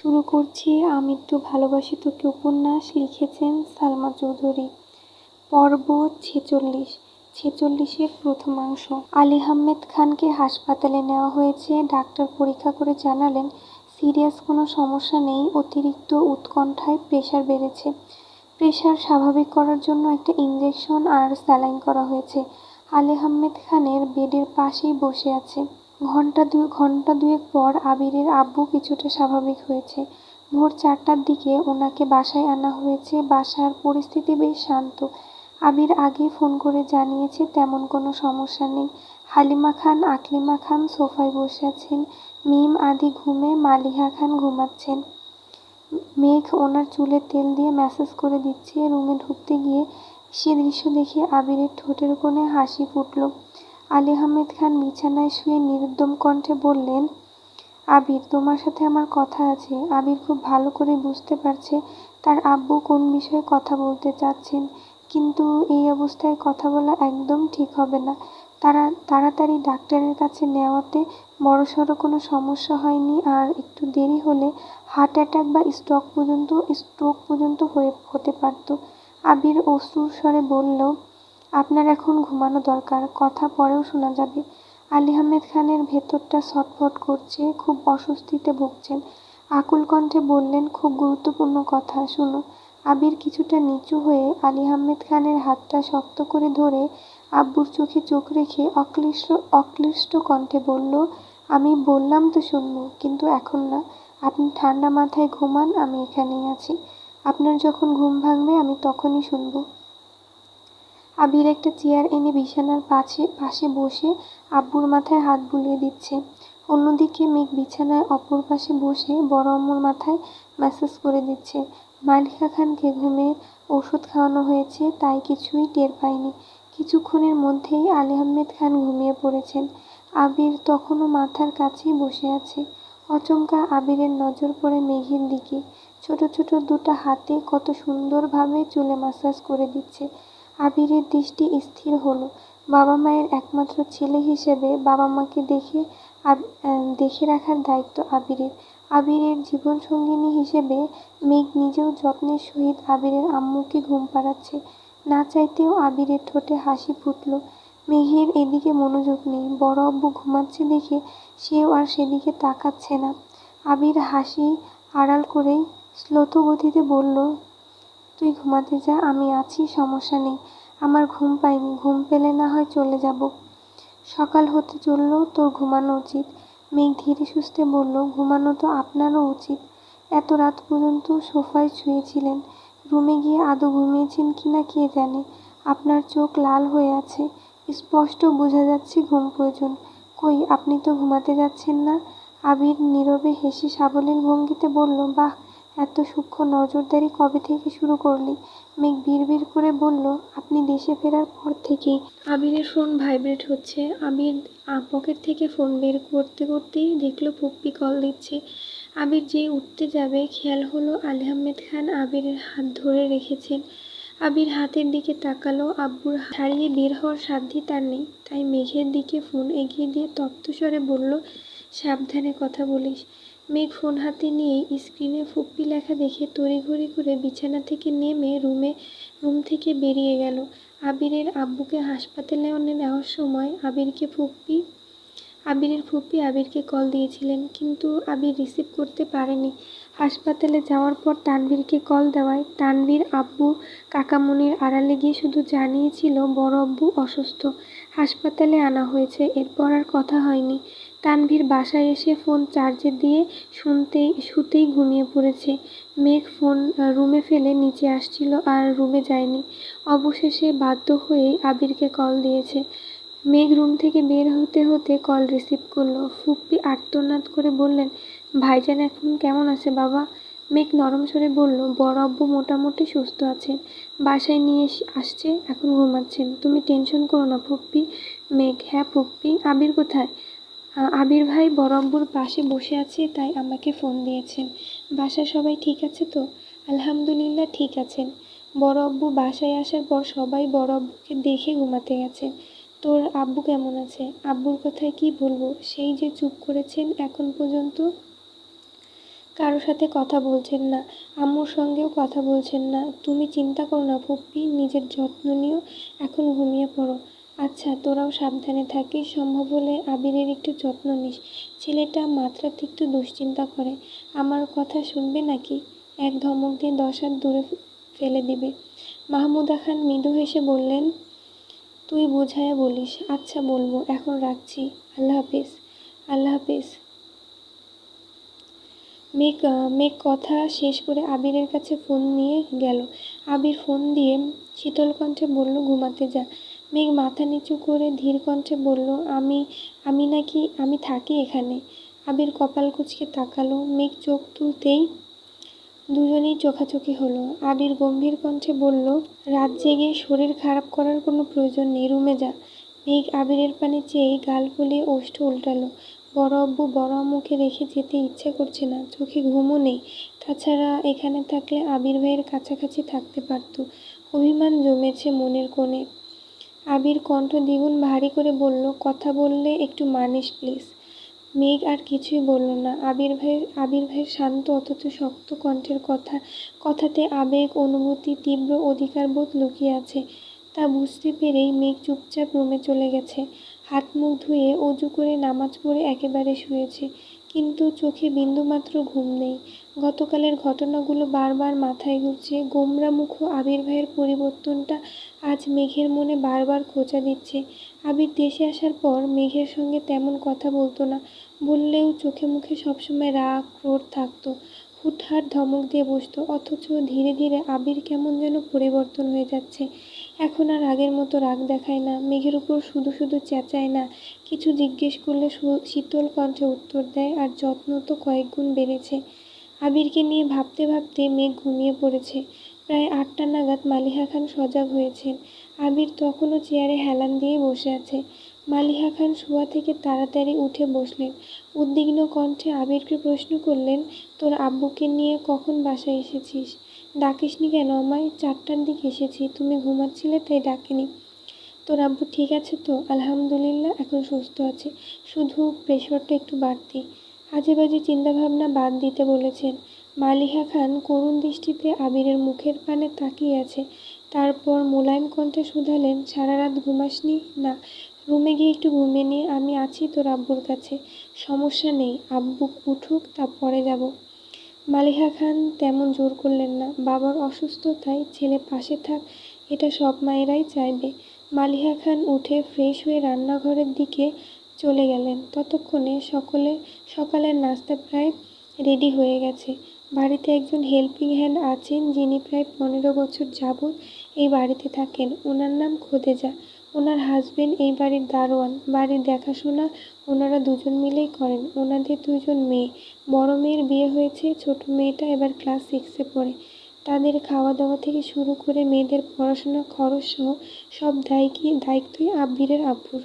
শুরু করছি আমৃত্যু ভালোবাসি তোকে উপন্যাস। লিখেছেন সালমা চৌধুরী। পর্ব 46। 46-এর প্রথমাংশ। আলী আহমেদ খানকে হাসপাতালে নেওয়া হয়েছে। ডাক্তার পরীক্ষা করে জানালেন সিরিয়াস কোনো সমস্যা নেই, অতিরিক্ত উৎকণ্ঠায় প্রেশার বেড়েছে। প্রেশার স্বাভাবিক করার জন্য একটা ইঞ্জেকশন আর স্যালাইন করা হয়েছে। আলী আহমেদ খানের বেডের পাশেই বসে আছে। ঘন্টা দুয়েক পর আবিরের আব্বু কিছুটা স্বাভাবিক হয়েছে। ভোর 4টার দিকে ওনাকে বাসায় আনা হয়েছে। বাসার পরিস্থিতি বেশ শান্ত। আবির আগেই ফোন করে জানিয়েছে তেমন কোনো সমস্যা নেই। হালিমা খান, আকলিমা খান সোফায় বসে আছেন। মিম আদি ঘুমে, মালিহা খান ঘুমাচ্ছেন। মেঘ ওনার চুলে তেল দিয়ে ম্যাসাজ করে দিচ্ছে। রুমে ঢুকতে গিয়ে সে দৃশ্য দেখে আবিরের ঠোঁটের কোণে হাসি ফুটল। আলী আহমেদ খান বিছানায় শুয়ে নিরুদ্যম কণ্ঠে বললেন, আবির, তোমার সাথে আমার কথা আছে। আবির খুব ভালো করে বুঝতে পারছে তার আব্বু কোন বিষয়ে কথা বলতে চাচ্ছেন, কিন্তু এই অবস্থায় কথা বলা একদম ঠিক হবে না। তাড়াতাড়ি ডাক্তারের কাছে নেওয়াতে বড়সড় কোনো সমস্যা হয়নি, আর একটু দেরি হলে হার্ট অ্যাটাক বা স্ট্রোক পর্যন্ত হতে পারত। আবির অশ্রুর স্বরে বলল, আপনার এখন ঘুমানো দরকার, কথা পরেও শোনা যাবে। আলী আহমেদ খানের ভেতরটা ছটফট করছে, খুব অস্বস্তিতে ভুগছেন। আকুল কণ্ঠে বললেন, খুব গুরুত্বপূর্ণ কথা, শুনো। আবির কিছুটা নিচু হয়ে আলী আহমেদ খানের হাতটা শক্ত করে ধরে আব্বুর চোখে চোখ রেখে অক্লিষ্ট কণ্ঠে বলল, আমি বললাম তো শুনবো, কিন্তু এখন না। আপনি ঠান্ডা মাথায় ঘুমান, আমি এখানেই আছি। আপনার যখন ঘুম ভাঙবে আমি তখনই শুনবো। আবির একটা চেয়ার এনে বিছানার পাশে বসে আব্বুর মাথায় হাত বুলিয়ে দিচ্ছে। অন্যদিকে মেঘ বিছানায় অপর পাশে বসে বড় আম্মুর মাথায় ম্যাসাজ করে দিচ্ছে। মালিহা খানকে ঘুমের ওষুধ খাওয়ানো হয়েছে, তাই কিছুই টের পায়নি। কিছুক্ষণের মধ্যেই আলী আহমেদ খান ঘুমিয়ে পড়েছেন। আবির তখনও মাথার কাছেই বসে আছে। আচমকা আবিরের নজর পড়ে মেঘের দিকে। ছোট ছোট দুটো হাতে কত সুন্দরভাবে চুলে ম্যাসাজ করে দিচ্ছে। আবিরের দৃষ্টি স্থির হলো। বাবা মায়ের একমাত্র ছেলে হিসেবে বাবা মাকে দেখে রাখার দায়িত্ব আবিরের। আবিরের জীবনসঙ্গিনী হিসেবে মেঘ নিজেও যত্নের সহিত আবিরের আম্মুকে ঘুম পাড়াচ্ছে। না চাইতেও আবিরের ঠোঁটে হাসি ফুটল। মেঘের এদিকে মনোযোগ নেই। বড় আব্বু ঘুমাচ্ছে দেখে সেও আর সেদিকে তাকাচ্ছে না। আবির হাসি আড়াল করেই শ্লথ গতিতে বলল, তুই ঘুমাতে যা, আমি আছি, সমস্যা নেই। আমার ঘুম পাইনি, ঘুম পেলে না হয় চলে যাব। সকাল হতে চলল, তোর ঘুমানো উচিত। মেঘ ধীরে সুস্থে বলল, ঘুমানো তো আপনারও উচিত। এত রাত পর্যন্ত সোফায় শুয়েছিলেন, রুমে গিয়ে আদৌ ঘুমিয়েছেন কিনা কে জানে। আপনার চোখ লাল হয়ে আছে, স্পষ্ট বোঝা যাচ্ছে ঘুম প্রয়োজন। কই, আপনি তো ঘুমাতে যাচ্ছেন না? আবির নীরবে হেসে সাবলীল ভঙ্গিতে বলল, বাহ, এত সূক্ষ্ম নজরদারি কবে থেকে শুরু করলি? মেঘ বিড়বিড় করে বলল, আপনি দেশে ফেরার পর থেকেই। আবিরের ফোন ভাইব্রেট হচ্ছে। আবির পকেট থেকে ফোন বের করতে করতেই দেখল পুপ্পি কল দিচ্ছে। আবির যেই উঠতে যাবে খেয়াল হলো আলী আহমেদ খান আবিরের হাত ধরে রেখেছেন। আবির হাতের দিকে তাকালো। আব্বুর হাত ছাড়িয়ে বের হওয়ার সাধ্যি তার নেই, তাই মেঘের দিকে ফোন এগিয়ে দিয়ে তপ্ত স্বরে বলল, সাবধানে কথা বলিস। মেঘ ফোন হাতে নিয়েই স্ক্রিনে ফুপ্পি লেখা দেখে তড়িঘড়ি করে বিছানা থেকে নেমে রুম থেকে বেরিয়ে গেল। আবিরের আব্বুকে হাসপাতালে নেওয়ার সময় আবিরের ফুপ্পি আবিরকে কল দিয়েছিলেন, কিন্তু আবির রিসিভ করতে পারেনি। হাসপাতালে যাওয়ার পর তানভীরকে কল দেওয়ায় তানভীর আব্বু কাকামুনির আড়ালে গিয়ে শুধু জানিয়েছিল বড় আব্বু অসুস্থ, হাসপাতালে আনা হয়েছে। এরপর আর কথা হয়নি। তানভীর বাসায় এসে ফোন চার্জে দিয়ে শুতেই ঘুমিয়ে পড়েছে। মেঘ ফোন রুমে ফেলে নিচে আসছিল আর রুমে যায়নি। অবশেষে বাধ্য হয়েই আবিরকে কল দিয়েছে। মেঘ রুম থেকে বের হতে হতে কল রিসিভ করলো। ফুপ্পি আর্তনাদ করে বললেন, ভাইজান এখন কেমন আছে বাবা? মেঘ নরম স্বরে বলল, বড় আব্বু মোটামুটি সুস্থ আছেন, বাসায় নিয়ে আসছে, এখন ঘুমাচ্ছেন। তুমি টেনশন করো না ফুপ্পি। মেঘ, হ্যাঁ ফুপ্পি। আবির কোথায়? আবির ভাই বড় আব্বুর পাশে বসে আছে, তাই আমাকে ফোন দিয়েছেন। বাসায় সবাই ঠিক আছে তো? আলহামদুলিল্লাহ ঠিক আছেন। বড় আব্বু বাসায় আসার পর সবাই বড় আব্বুকে দেখে ঘুমাতে গেছেন। তোর আব্বু কেমন আছে? আব্বুর কথায় কি বলবো, সেই যে চুপ করেছেন এখন পর্যন্ত। কারো সাথে কথা বলছেন না, আম্মুর সঙ্গেও কথা বলছেন না। তুমি চিন্তা করো না ফুপ্পি, নিজের যত্ন নিও, এখন ঘুমিয়ে পড়ো। আচ্ছা, তোরাও সাবধানে থাকিস, সম্ভব হলে আবিরের একটু যত্ন নিস। ছেলেটা মাত্রাতিরিক্ত দুশ্চিন্তা করে। আমার কথা শুনবে নাকি? এক ধমক দিয়ে 10 হাত দূরে ফেলে দিবে। মাহমুদা খান মৃদু হেসে বললেন, তুই বোঝায়া বলিস। আচ্ছা বলবো, এখন রাখছি। আল্লাহ হাফেজ। আল্লাহ হাফেজ। মেঘ কথা শেষ করে আবিরের কাছে ফোন নিয়ে গেল। আবির ফোন দিয়ে শীতল কণ্ঠে বলল, ঘুমাতে যা। মেঘ মাথা নিচু করে ধীর কণ্ঠে বলল, আমি থাকি এখানে। আবির কপাল কুঁচকে তাকালো। মেঘ চোখ তুলতেই দুজনেই চোখাচোখি হলো। আবির গম্ভীর কণ্ঠে বলল, রাত জেগে শরীর খারাপ করার কোনো প্রয়োজন নেই, রুমে যা। মেঘ আবিরের পানে চেয়েই গাল ফুলিয়ে ওষ্ঠ উল্টালো। বড় আব্বু বড় আম্মুকে রেখে যেতে ইচ্ছে করছে না, চোখে ঘুমও নেই। তাছাড়া এখানে থাকলে আবির ভাইয়ের কাছাকাছি থাকতে পারত। অভিমান জমেছে মনের কোণে। আবির কণ্ঠ দ্বিগুণ ভারী করে বলল, কথা বললে একটু মানিস প্লিজ। মেঘ আর কিছুই বলল না। আবির ভাইয়ের শান্ত অথচ শক্ত কণ্ঠের কথাতে আবেগ, অনুভূতি, তীব্র অধিকারবোধ লুকিয়ে আছে। তা বুঝতে পেরেই মেঘ চুপচাপ রুমে চলে গেছে। হাত মুখ ধুয়ে অজু করে নামাজ পড়ে একেবারে শুয়েছে। কিন্তু চোখে বিন্দুমাত্র ঘুম নেই। গতকালের ঘটনাগুলো বারবার মাথায় ঘুরছে। গোমরা মুখ আবির ভাইয়ের পরিবর্তনটা আজ মেঘের মনে বারবার খোঁচা দিচ্ছে। আবির দেশে আসার পর মেঘের সঙ্গে তেমন কথা বলতো না, বললেও চোখে মুখে সবসময় রাগ, ক্রোধ থাকতো। হুটহাট ধমক দিয়ে বসতো। অথচ ধীরে ধীরে আবির কেমন যেন পরিবর্তন হয়ে যাচ্ছে। এখন আর আগের মতো রাগ দেখায় না, মেঘের উপর শুধু শুধু চেঁচায় না। কিছু জিজ্ঞেস করলে শীতল কণ্ঠে উত্তর দেয়। আর যত্ন তো কয়েক গুণ বেড়েছে। আবিরকে নিয়ে ভাবতে ভাবতে মেঘ ঘুমিয়ে পড়েছে। প্রায় 8টা নাগাদ মালিহা খান সজাগ হয়েছেন। আবির তখনও চেয়ারে হেলান দিয়ে বসে আছে। মালিহা খান শোয়া থেকে তাড়াতাড়ি উঠে বসলেন। উদ্বিগ্ন কণ্ঠে আবিরকে প্রশ্ন করলেন, তোর আব্বুকে নিয়ে কখন বাসায় এসেছিস? ডাকিসনি কেন আমায়? 4টার দিকে এসেছি, তুমি ঘুমাচ্ছিলে তাই ডাকিনি। তোর আব্বু ঠিক আছে তো? আলহামদুলিল্লাহ, এখন সুস্থ আছে, শুধু প্রেশারটা একটু বাড়তি। আজে বাজে চিন্তাভাবনা বাদ দিতে বলেছেন। মালিহা খান করুণ দৃষ্টিতে আবিরের মুখের পানে তাকিয়ে আছে। তারপর মোলায়েম কণ্ঠে শুধালেন, সারা রাত ঘুমাসনি? না, রুমে গিয়ে একটু ঘুমিয়ে নিয়ে আমি আছি তোর আব্বুর কাছে। সমস্যা নেই, আব্বু উঠুক তারপরে যাব। মালিহা খান তেমন জোর করলেন না। বাবার অসুস্থতায় ছেলে পাশে থাক, এটা সব মায়েরাই চাইবে। মালিহা খান উঠে ফ্রেশ হয়ে রান্নাঘরের দিকে চলে গেলেন। ততক্ষণে সকালের নাস্তা প্রায় রেডি হয়ে গেছে। বাড়িতে একজন হেল্পিং হ্যান্ড আছেন যিনি প্রায় 15 বছর যাবৎ এই বাড়িতে থাকেন। ওনার নাম খোদেজা। ওনার হাজবেন্ড এই বাড়ির দারোয়ান। বাড়ির দেখাশোনা ওনারা দুজন মিলেই করেন। ওনাদের 2জন মেয়ে। বড় মেয়ের বিয়ে হয়েছে, ছোট মেয়েটা এবার ক্লাস 6-এ পড়ে। তাদের খাওয়া দাওয়া থেকে শুরু করে মেয়েদের পড়াশোনার খরচ সহ সব দায়িত্বই আবিরের আব্বুর।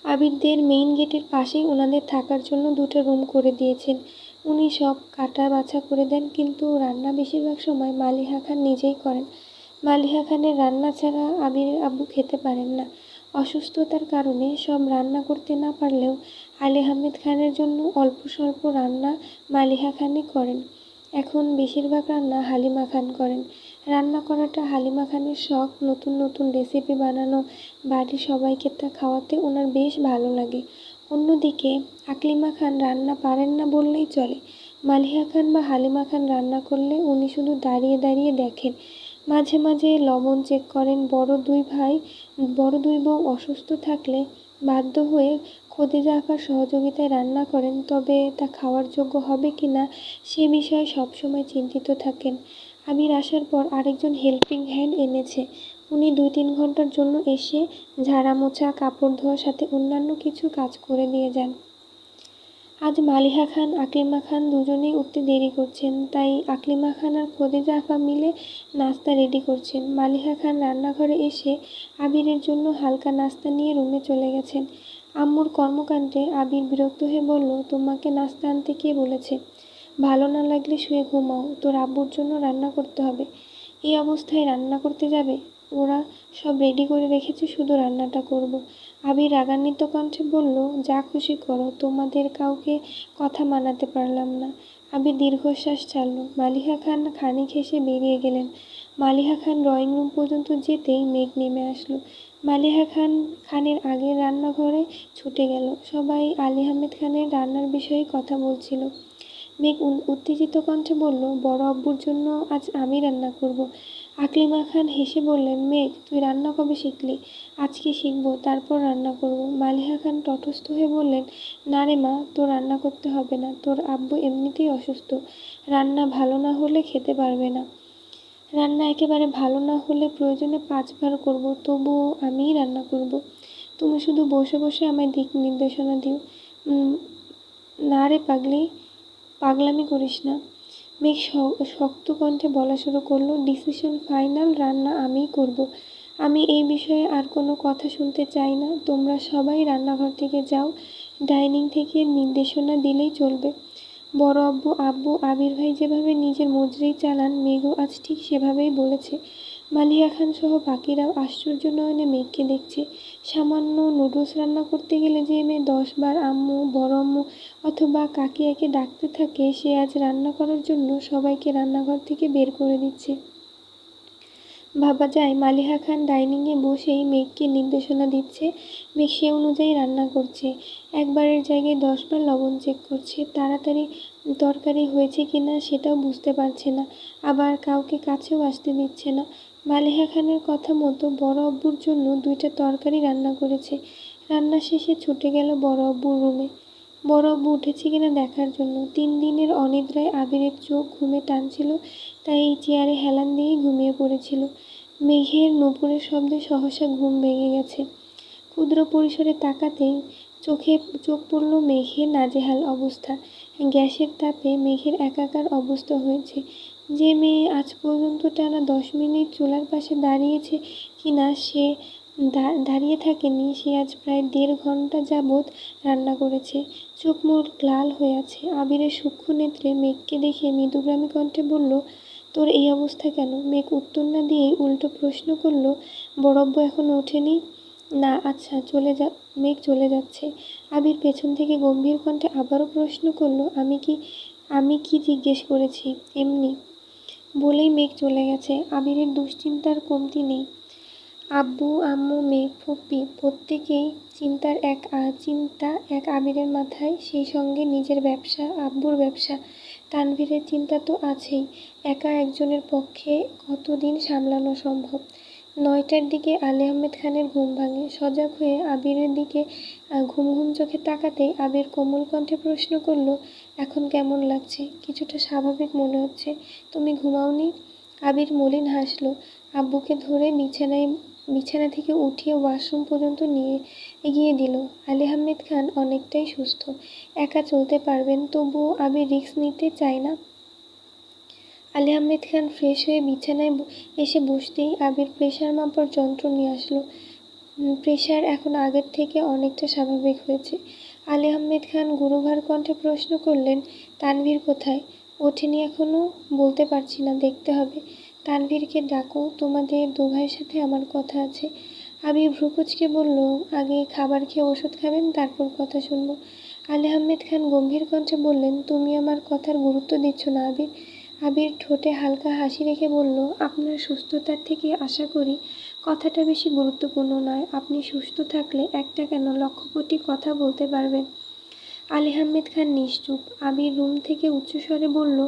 আবিরদের মেইন গেটের পাশেই ওনাদের থাকার জন্য 2টা রুম করে দিয়েছেন। উনি সব কাটা বাছা করে দেন, কিন্তু রান্না বেশিরভাগ সময় মালিহা খান নিজেই করেন। মালিহা খানের রান্না ছাড়া আবিরের আব্বু খেতে পারেন না। অসুস্থতার কারণে সব রান্না করতে না পারলেও আলী আহমেদ খানের জন্য অল্প স্বল্প রান্না মালিহা খানই করেন। এখন বেশিরভাগ রান্না হালিমা খান করেন। রান্না করাটা হালিমা খানের শখ। নতুন নতুন রেসিপি বানানো, বাড়ির সবাইকে তা খাওয়াতে ওনার বেশ ভালো লাগে। অন্যদিকে আকলিমা খান রান্না পারেন না বললেই চলে। মালিহা খান বা হালিমা খান রান্না করলে উনি শুধু দাঁড়িয়ে দাঁড়িয়ে দেখেন, মাঝে মাঝে লবণ চেক করেন। বড় দুই বউ অসুস্থ থাকলে বাধ্য হয়ে খোদেজা আপার সহযোগিতায় রান্না করেন, তবে তা খাওয়ার যোগ্য হবে কি না সে বিষয়ে সবসময় চিন্তিত থাকেন। আবির আসার পর আরেকজন হেল্পিং হ্যান্ড এনেছে। উনি 2-3 ঘন্টার জন্য এসে ঝাড়া মোছা, কাপড় ধোয়ার সাথে অন্যান্য কিছু কাজ করে দিয়ে যান। আজ মালিহা খান, আকলিমা খান দুজনেই উঠতে দেরি করছেন, তাই আকলিমা খান আর খোদেজা আপা মিলে নাস্তা রেডি করছেন। মালিহা খান রান্নাঘরে এসে আবিরের জন্য হালকা নাস্তা নিয়ে রুমে চলে গেছেন। আম্মুর কর্মকাণ্ডে আবির বিরক্ত হয়ে বলল, তোমাকে নাস্তা আনতে কে বলেছে? ভালো না লাগলে শুয়ে ঘুমাও, তোর আব্বুর জন্য রান্না করতে হবে। এই অবস্থায় রান্না করতে যাবে? ওরা সব রেডি করে রেখেছে, শুধু রান্নাটা করব। আবির রাগান্বিত কণ্ঠে বলল, যা খুশি করো, তোমাদের কাউকে কথা মানাতে পারলাম না। আবির দীর্ঘশ্বাস ছাড়ল। মালিহা খান খানিক হেসে বেরিয়ে গেলেন। মালিহা খান ড্রয়িং রুম পর্যন্ত যেতেই মেঘ নেমে আসলো। মালিহা খানের আগের রান্নাঘরে ছুটে গেল। সবাই আলী আহমেদ খানের রান্নার বিষয়ে কথা বলছিল। মেঘ উত্তেজিত কণ্ঠে বলল, বড় আব্বুর জন্য আজ আমি রান্না করব। আকলিমা খান হেসে বললেন, মেঘ তুই রান্না কবে শিখলি? আজকে শিখবো, তারপর রান্না করব। মালিহা খান তটস্থ হয়ে বললেন, না রে মা, তোর রান্না করতে হবে না, তোর আব্বু এমনিতেই অসুস্থ, রান্না ভালো না হলে খেতে পারবে না। রান্না একেবারে ভালো না হলে প্রয়োজনে 5 বার করব, তবুও আমিই রান্না করব। তুমি শুধু বসে বসে আমায় দিক নির্দেশনা দিও। না রে পাগলামি করিস না। মেঘ শক্ত কণ্ঠে বলা শুরু করলো, ডিসিশন ফাইনাল, রান্না আমিই করব। আমি এই বিষয়ে আর কোনো কথা শুনতে চাই না। তোমরা সবাই রান্নাঘর থেকে যাও, ডাইনিং থেকে নির্দেশনা দিলেই চলবে। বড় আব্বু আবির ভাই যেভাবে নিজের মর্জি চালান, মেঘও আজ ঠিক সেভাবেই বলেছে। মালিহা খান সহ বাকিরাও আশ্চর্য নয়নে মেঘকে দেখছে। সামান্য নুডলস রান্না করতে গেলে যে মেয়ে 10 বার আম্মু, বড় আম্মু অথবা কাকিয়াকে ডাকতে থাকে, সে আজ রান্না করার জন্য সবাইকে রান্নাঘর থেকে বের করে দিচ্ছে। ভাবা যায় মালিহা খান ডাইনিংয়ে বসেই মেঘকে নির্দেশনা দিচ্ছে, মেঘ সে অনুযায়ী রান্না করছে। একবারের জায়গায় 10 বার লবণ চেক করছে, তাড়াতাড়ি তরকারি হয়েছে কিনা সেটাও বুঝতে পারছে না, আবার কাউকে কাছেও আসতে দিচ্ছে না। মালিহা খানের কথা মতো বড় আব্বুর জন্য 2টা তরকারি রান্না করেছে। রান্না শেষে ছুটে গেল বড় আব্বুর রুমে, বড় আব্বু উঠেছে কিনা দেখার জন্য। 3 দিনের অনিদ্রায় আবিরের চোখ ঘুমে টানছিল, তাই এই চেয়ারে হেলান দিয়েই ঘুমিয়ে পড়েছিল। মেঘের নুপুরের শব্দে সহসা ঘুম ভেঙে গেছে। ক্ষুদ্র পরিসরে তাকাতেই চোখ পড়ল মেঘের নাজেহাল অবস্থা। গ্যাসের তাপে মেঘের একাকার অবস্থা হয়েছে। যে মেয়ে আজ পর্যন্ত টানা 10 মিনিট চুলার পাশে দাঁড়িয়েছে কিনা সে দাঁড়িয়ে থাকেনি, সে আজ প্রায় 1.5 ঘন্টা যাবৎ রান্না করেছে। চোখ মুখ লাল হয়ে আছে। আবিরের সূক্ষ্ম নেত্রে মেঘকে দেখে মৃদুগ্রামী কণ্ঠে বলল, তোর এই অবস্থা কেন? মেঘ উত্তর না দিয়েই উল্টো প্রশ্ন করল, বড়ব্বু এখনো ওঠেনি? না। আচ্ছা মেঘ চলে যাচ্ছে। আবির পেছন থেকে গম্ভীর কণ্ঠে আবারও প্রশ্ন করল, আমি কি জিজ্ঞেস করেছি? এমনি। বলেই মেঘ চলে গেছে। আবিরের দুশ্চিন্তার কমতি নেই। আব্বু, আম্মু, মেঘ, ফুপ্পি প্রত্যেকেই চিন্তা এক আবিরের মাথায়। সেই সঙ্গে নিজের ব্যবসা, আব্বুর ব্যবসা, তানভীরের চিন্তা তো আছেই। একা একজনের পক্ষে কতদিন সামলানো সম্ভব? 9টার দিকে আলী আহমেদ খানের ঘুম ভাঙে। সজাগ হয়ে আবিরের দিকে ঘুম ঘুম চোখে তাকাতেই আবির কোমল কণ্ঠে প্রশ্ন করল, এখন কেমন লাগছে? কিছুটা স্বাভাবিক মনে হচ্ছে। তুমি ঘুমাওনি? আবির মলিন হাসল। আব্বুকে ধরে বিছানা থেকে উঠিয়ে ওয়াশরুম পর্যন্ত নিয়ে এগিয়ে দিল। আলী আহমেদ খান অনেকটাই সুস্থ, একা চলতে পারবেন, তবুও আবির রিস্ক নিতে চায় না। আলী আহমেদ খান ফ্রেশ হয়ে বিছানায় এসে বসতেই আবির প্রেশার মাপার যন্ত্র নিয়ে আসলো। প্রেশার এখন আগের থেকে অনেকটা স্বাভাবিক হয়েছে। আলী আহমেদ খান গুরুভার কণ্ঠে প্রশ্ন করলেন, তানভীর কোথায়? ওঠেনি এখনো? বলতে পারছি না, দেখতে হবে। তানভীরকে ডাকো, তোমাদের 2 ভাইয়ের সাথে আমার কথা আছে। আবির ভ্রুকুচকে বলল, আগে খাবার খেয়ে ওষুধ খাবেন, তারপর কথা শুনব। আলী আহমেদ খান গম্ভীর কণ্ঠে বললেন, তুমি আমার কথার গুরুত্ব দিচ্ছ না আবির। আবির ঠোঁটে হালকা হাসি রেখে বলল, আপনার সুস্থতার থেকে আশা করি কথাটা বেশি গুরুত্বপূর্ণ নয়। আপনি সুস্থ থাকলে একটা কেন 1,00,000 কোটি কথা বলতে পারবেন। আলী আহমেদ খান নিশ্চুপ। আবির রুম থেকে উচ্চস্বরে বলল,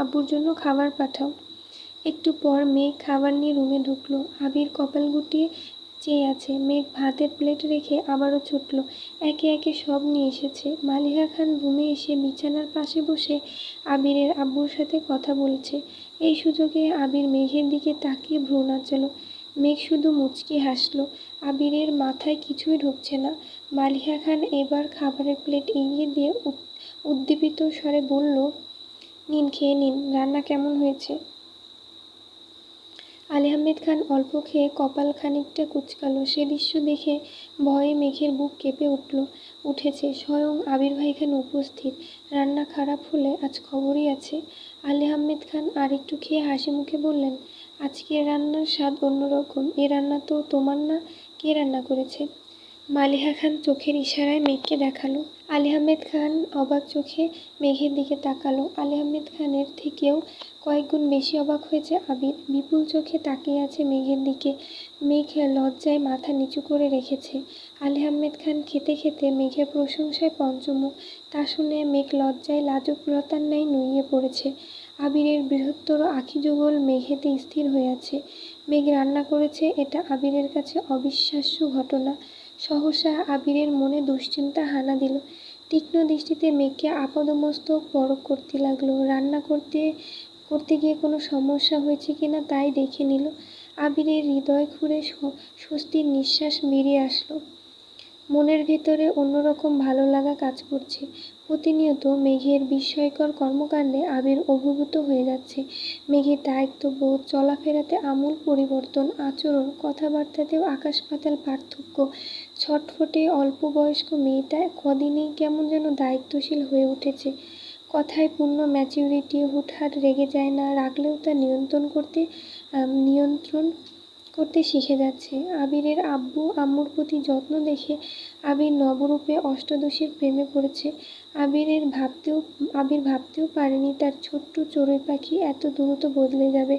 আব্বুর জন্য খাবার পাঠাও। একটু পর মেঘ খাবার নিয়ে রুমে ঢুকলো। আবির কপাল গুটিয়ে চেয়ে আছে। মেঘ ভাতের প্লেট রেখে আবারও ছুটল। একে একে সব নিয়ে এসেছে। মালিহা খান রুমে এসে বিছানার পাশে বসে আবিরের আব্বুর সাথে কথা বলছে। এই সুযোগে আবির মেঘের দিকে তাকিয়ে ভ্রু নাচালো। মেঘ শুধু মুচকি হাসল। আবিরের মাথায় কিছুই ঢুকছে না। মালিহা খান এবার খাবারের প্লেট এগিয়ে দিয়ে উদ্দীপিত স্বরে বলল, নিন, খেয়ে নিন, রান্না কেমন হয়েছে? আলী আহমেদ খান অল্প খেয়ে কপাল খানিকটা কুঁচকাল। সে দৃশ্য দেখে ভয়ে মেঘের বুক কেঁপে উঠেছে। স্বয়ং আবির ভাই এখানে উপস্থিত। রান্না খারাপ হলে আজ খবরই আছে। আলী আহমেদ খান আর একটু খেয়ে হাসি মুখে বললেন, আজকের রান্নার স্বাদ অন্যরকম। এ রান্না তো তোমার না, কে রান্না করেছে? মালিহা খান চোখের ইশারায় মেঘকে দেখালো। আলী আহমেদ খান অবাক চোখে মেঘের দিকে তাকালো। আলী আহমেদ খানের থেকেও কয়েক গুণ বেশি অবাক হয়েছে আবির। বিপুল চোখে তাকিয়ে আছে মেঘের দিকে। মেঘ লজ্জায় মাথা নিচু করে রেখেছে। আলী আহমেদ খান খেতে খেতে মেঘের প্রশংসায় পঞ্চমুখ। তা শুনে মেঘ লজ্জায় লাজুকলতার ন্যায় নুইয়ে পড়েছে। আবিরের বৃহত্তর আখি যুগল মেঘেতে স্থির হয়ে আছে। মেঘ রান্না করেছে, এটা আবিরের কাছে অবিশ্বাস্য ঘটনা। সহসা আবিরের মনে দুশ্চিন্তা হানা দিল। তীক্ষ্ণ দৃষ্টিতে মেঘকে আপাদমস্তক পরখ করতে লাগলো। রান্না করতে গিয়ে কোনো সমস্যা হয়েছে কিনা তাই দেখে নিল। আবিরের হৃদয় খুঁড়ে স্বস্তির নিঃশ্বাস বেরিয়ে আসলো। মনের ভেতরে অন্যরকম ভালো লাগা কাজ করছে। প্রতিনিয়ত মেঘের বিস্ময়কর কর্মকাণ্ডে আবির অভিভূত হয়ে যাচ্ছে। মেঘের দায়িত্ববোধ, চলাফেরাতে আমূল পরিবর্তন, আচরণ, কথাবার্তাতেও আকাশ পাতাল পার্থক্য। ছটফটে অল্প বয়স্ক মেয়েটা কদিনেই কেমন যেন দায়িত্বশীল হয়ে উঠেছে। কথায় পূর্ণ ম্যাচিউরিটি, হুটহাট রেগে যায় না, রাগলেও তা নিয়ন্ত্রণ করতে শিখে যাচ্ছে। আবিরের আব্বু আম্মুর প্রতি যত্ন দেখে আবির নবরূপে অষ্টাদশীর প্রেমে পড়েছে। আবির ভাবতেও পারেনি তার ছোট্ট চড়ুই পাখি এত দ্রুত বদলে যাবে।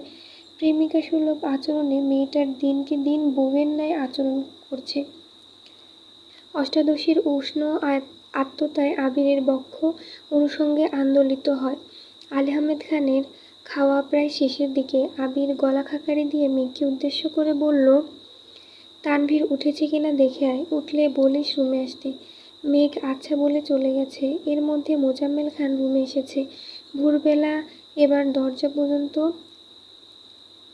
প্রেমিকা সুলভ আচরণে মেয়েটার দিনকে দিন বউয়ের ন্যায় আচরণ করছে। অষ্টাদশীর উষ্ণ আত্মতায় আবিরের বক্ষ অনুষঙ্গে আন্দোলিত হয়। আলী আহমেদ খানের খাওয়া প্রায় শেষের দিকে। আবির গলা খাকারি দিয়ে মেঘকে উদ্দেশ্য করে বলল, তানভীর উঠেছে কিনা দেখে আয়, উঠলে বলিস রুমে আসতে। মেঘ আচ্ছা বলে চলে গেছে। এর মধ্যে মোজাম্মেল খান রুমে এসেছে। ভোরবেলা এবার দরজা পর্যন্ত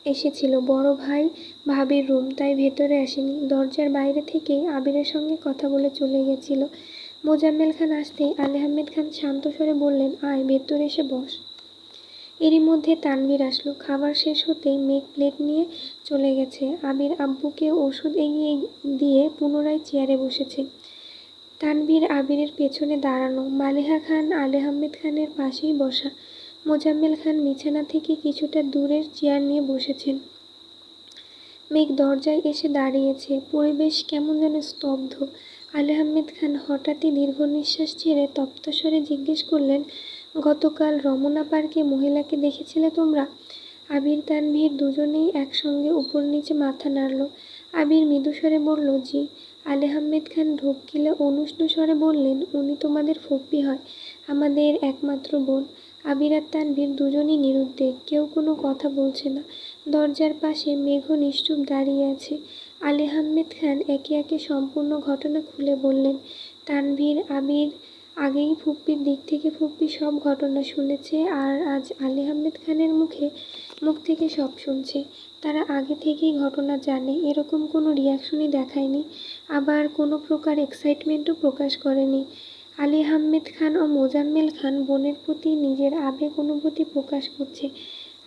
এসেছিল বড় ভাই ভাবির রুম, তাই ভেতরে আসেনি। দরজার বাইরে থেকেই আবিরের সঙ্গে কথা বলে চলে গেছিল। মোজাম্মেল খান আসতেই আলী আহমেদ খান শান্ত স্বরে বললেন, আয় ভেতরে এসে বস। এরই মধ্যে তানভীর আসলো। খাবার শেষ হতেই মেঘ প্লেট নিয়ে চলে গেছে। আবির আব্বুকে ওষুধ এগিয়ে দিয়ে পুনরায় চেয়ারে বসেছে। তানভীর আবিরের পেছনে দাঁড়ানো। মালিহা খান আলী আহমেদ খানের পাশেই বসা। মোজাম্মেল খান বিছানা থেকে কিছুটা দূরের চেয়ার নিয়ে বসেছেন। মেঘ দরজায় এসে দাঁড়িয়েছে। পরিবেশ কেমন যেন স্তব্ধ। আলী আহমেদ খান হঠাৎই দীর্ঘ নিঃশ্বাস ছেড়ে তপ্ত স্বরে জিজ্ঞেস করলেন, গতকাল রমনা পার্কে মহিলাকে দেখেছিলে তোমরা? আবির তানভীর দুজনেই একসঙ্গে উপর নিচে মাথা নাড়ল। আবির মৃদুস্বরে বলল, জি। আলী আহমেদ খান ঢোক গিলে অনুষ্ণ স্বরে বললেন, উনি তোমাদের ফুপ্পি হয়, আমাদের একমাত্র বোন। আবির আর তানভীর দুজনই নিরুদ্বেগ, কেউ কোনো কথা বলছে না। দরজার পাশে মেঘ নিশ্চুপ দাঁড়িয়ে আছে। আলী আহমেদ খান একে একে সম্পূর্ণ ঘটনা খুলে বললেন। তানভীর আবির আগেই ফুপ্পির দিক থেকে ফুপ্পির সব ঘটনা শুনেছে, আর আজ আলী আহমেদ খানের মুখ থেকে সব শুনছে। তারা আগে থেকেই ঘটনা জানে, এরকম কোনো রিয়াকশনই দেখায়নি, আবার কোনো প্রকার এক্সাইটমেন্টও প্রকাশ করেনি। আলী আহমেদ খান ও মোজাম্মেল খান বোনের প্রতি নিজের আবেগ অনুভূতি প্রকাশ করছে।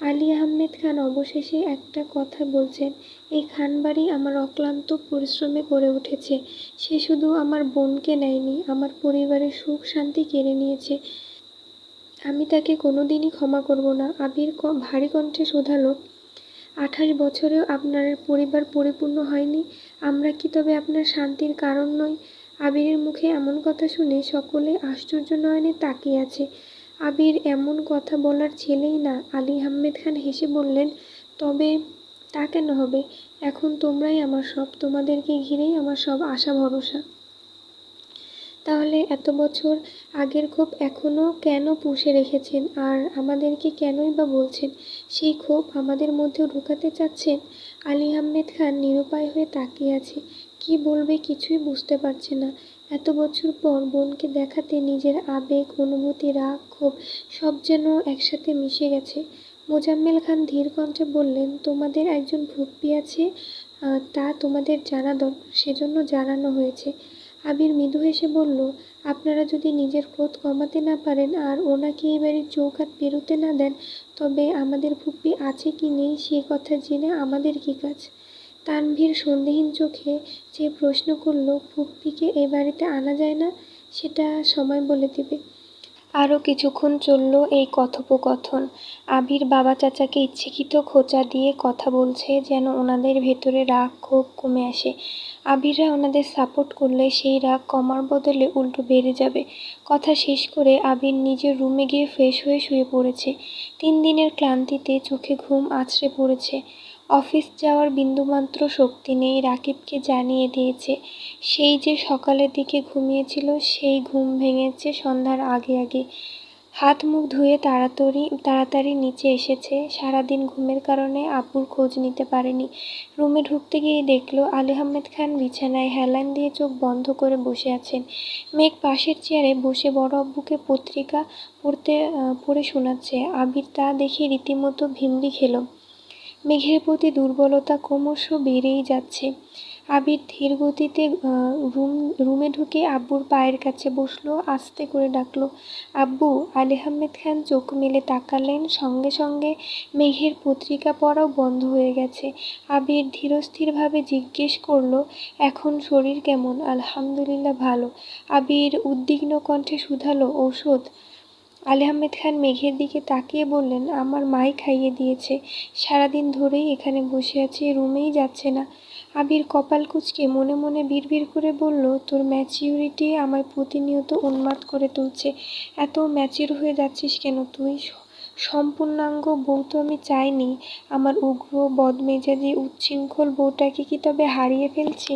আলী আহমেদ খান অবশেষে একটা কথা বলছেন, এই খানবাড়ি আমার অক্লান্ত পরিশ্রমে গড়ে উঠেছে। সে শুধু আমার বোনকে নেয়নি, আমার পরিবারের সুখ শান্তি কেড়ে নিয়েছে। আমি তাকে কোনোদিনই ক্ষমা করব না। আবির ভারী কণ্ঠে শোধালো, 28 বছরেও আপনার পরিবার পরিপূর্ণ হয়নি? আমরা কি তবে আপনার শান্তির কারণ নই? আবিরের মুখে এমন কথা শুনে সকলে আশ্চর্য নয়নে তাকিয়ে আছে। আবির এমন কথা বলার ছেলেই না। আলী আহমেদ খান হেসে বললেন, তবে তা কেন হবে? এখন তোমরাই আমার সব, তোমাদেরকে ঘিরেই আমার সব আশা ভরসা। তাহলে এত বছর আগের ক্ষোভ এখনও কেন পুষে রেখেছেন, আর আমাদেরকে কেনই বা বলছেন? সেই ক্ষোভ আমাদের মধ্যেও ঢুকাতে চাচ্ছেন? আলী আহমেদ খান নিরুপায় হয়ে তাকিয়ে আছে। কি বলবে কিছুই বুঝতে পারছে না। এত বছর পর বোনকে দেখাতে নিজের আবেগ, অনুভূতি, রাগ, ক্ষোভ সব যেন একসাথে মিশে গেছে। মোজাম্মেল খান ধীর কণ্ঠে বললেন, তোমাদের একজন ফুপ্পি আছে, তা তোমাদের জানা দরকার, সেজন্য জানানো হয়েছে। আবির মৃদু হেসে বলল, আপনারা যদি নিজের ক্রোধ কমাতে না পারেন আর ওনাকে এই বাড়ির চৌকাঠ পেরোতে না দেন, তবে আমাদের ফুপ্পি আছে কি নেই সে কথা জেনে আমাদের কী কাজ? তানভীর সন্দেহহীন চোখে যে প্রশ্ন করল, ফুপ্পিকে এ বাড়িতে আনা যায় না? সেটা সময় বলে দেবে। আরও কিছুক্ষণ চলল এই কথোপকথন। আবির বাবা চাচাকে ইচ্ছাকৃত খোঁচা দিয়ে কথা বলছে, যেন ওনাদের ভেতরে রাগ ক্ষোভ কমে আসে। আবিররা ওনাদের সাপোর্ট করলে সেই রাগ কমার বদলে উল্টো বেড়ে যাবে। কথা শেষ করে আবির নিজের রুমে গিয়ে ফ্রেশ হয়ে শুয়ে পড়েছে। 3 দিনের ক্লান্তিতে চোখে ঘুম আছড়ে পড়েছে। অফিস যাওয়ার বিন্দুমাত্র শক্তি নেই। রাকিবকে জানিয়ে দিয়েছে। সেই যে সকালের দিকে ঘুমিয়েছিল সেই ঘুম ভেঙেছে সন্ধ্যার আগে আগে। হাত মুখ ধুয়ে তাড়াতাড়ি নিচে এসেছে। সারাদিন ঘুমের কারণে আব্বুর খোঁজ নিতে পারেনি। রুমে ঢুকতে গিয়েই দেখল আলী আহমেদ খান বিছানায় হেলান দিয়ে চোখ বন্ধ করে বসে আছেন। মেঘ পাশের চেয়ারে বসে বড় আব্বুকে পত্রিকা পড়ে শোনাচ্ছে। আবির তা দেখে রীতিমতো ভিমড়ি খেল। মেঘের প্রতি দুর্বলতা ক্রমশ বেড়েই যাচ্ছে। আবির ধীর গতিতে রুমে ঢুকে আব্বুর পায়ের কাছে বসলো। আস্তে করে ডাকলো, আব্বু। আলী আহমেদ খান চোখ মেলে তাকালেন। সঙ্গে সঙ্গে মেঘের পত্রিকা পড়াও বন্ধ হয়ে গেছে। আবির ধীরস্থিরভাবে জিজ্ঞেস করলো, এখন শরীর কেমন? আলহামদুলিল্লাহ, ভালো। আবির উদ্বিগ্ন কণ্ঠে শুধালো, ঔষধ? আলী আহমেদ খান মেঘের দিকে তাকিয়ে বললেন, আমার মাই খাইয়ে দিয়েছে। সারাদিন ধরেই এখানে বসে আছি, রুমেই যাচ্ছে না। আবির কপাল কুঁচকে মনে মনে বিড়বিড় করে বলল, তোর ম্যাচিউরিটি আমায় প্রতিনিয়ত উন্মাদ করে তুলছে। এত ম্যাচিউর হয়ে যাচ্ছিস কেন তুই? সম্পূর্ণাঙ্গ বউ তো আমি চাইনি। আমার উগ্র, বদমেজাজি, উচ্ছৃঙ্খল বউটাকে কি তবে হারিয়ে ফেলছি?